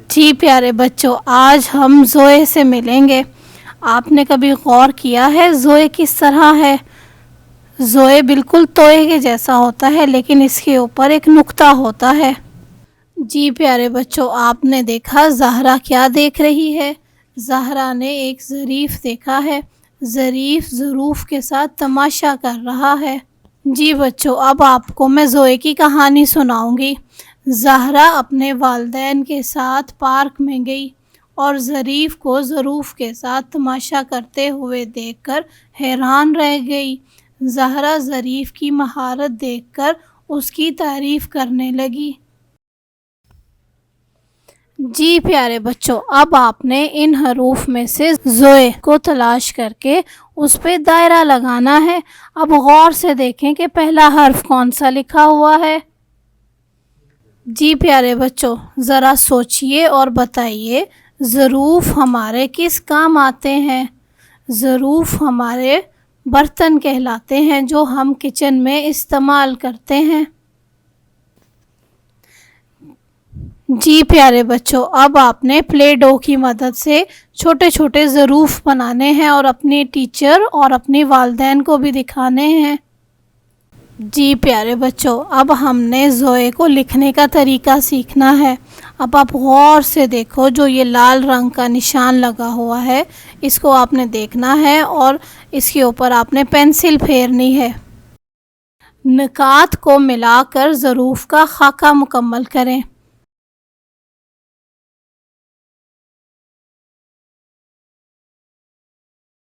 جی پیارے بچوں، آج ہم زوئے سے ملیں گے۔ آپ نے کبھی غور کیا ہے زوئے کس طرح ہے؟ زوئے بالکل توئے کے جیسا ہوتا ہے، لیکن اس کے اوپر ایک نقطہ ہوتا ہے۔ جی پیارے بچوں، آپ نے دیکھا زہرا کیا دیکھ رہی ہے؟ زہرا نے ایک ظریف دیکھا ہے۔ ظریف ظروف کے ساتھ تماشا کر رہا ہے۔ جی بچوں، اب آپ کو میں زوئے کی کہانی سناؤں گی۔ زہرا اپنے والدین کے ساتھ پارک میں گئی اور ظریف کو ظروف کے ساتھ تماشا کرتے ہوئے دیکھ کر حیران رہ گئی۔ زہرا ظریف کی مہارت دیکھ کر اس کی تعریف کرنے لگی۔ جی پیارے بچوں، اب آپ نے ان حروف میں سے زوئے کو تلاش کر کے اس پہ دائرہ لگانا ہے۔ اب غور سے دیکھیں کہ پہلا حرف کون سا لکھا ہوا ہے۔ جی پیارے بچوں، ذرا سوچئے اور بتائیے ظروف ہمارے کس کام آتے ہیں؟ ظروف ہمارے برتن کہلاتے ہیں جو ہم کچن میں استعمال کرتے ہیں۔ جی پیارے بچوں، اب آپ نے پلے ڈو کی مدد سے چھوٹے چھوٹے ظروف بنانے ہیں اور اپنے ٹیچر اور اپنی والدین کو بھی دکھانے ہیں۔ جی پیارے بچوں، اب ہم نے زوئے کو لکھنے کا طریقہ سیکھنا ہے۔ اب آپ غور سے دیکھو، جو یہ لال رنگ کا نشان لگا ہوا ہے، اس کو آپ نے دیکھنا ہے اور اس کے اوپر آپ نے پینسل پھیرنی ہے۔ نقاط کو ملا کر ظروف کا خاکہ مکمل کریں۔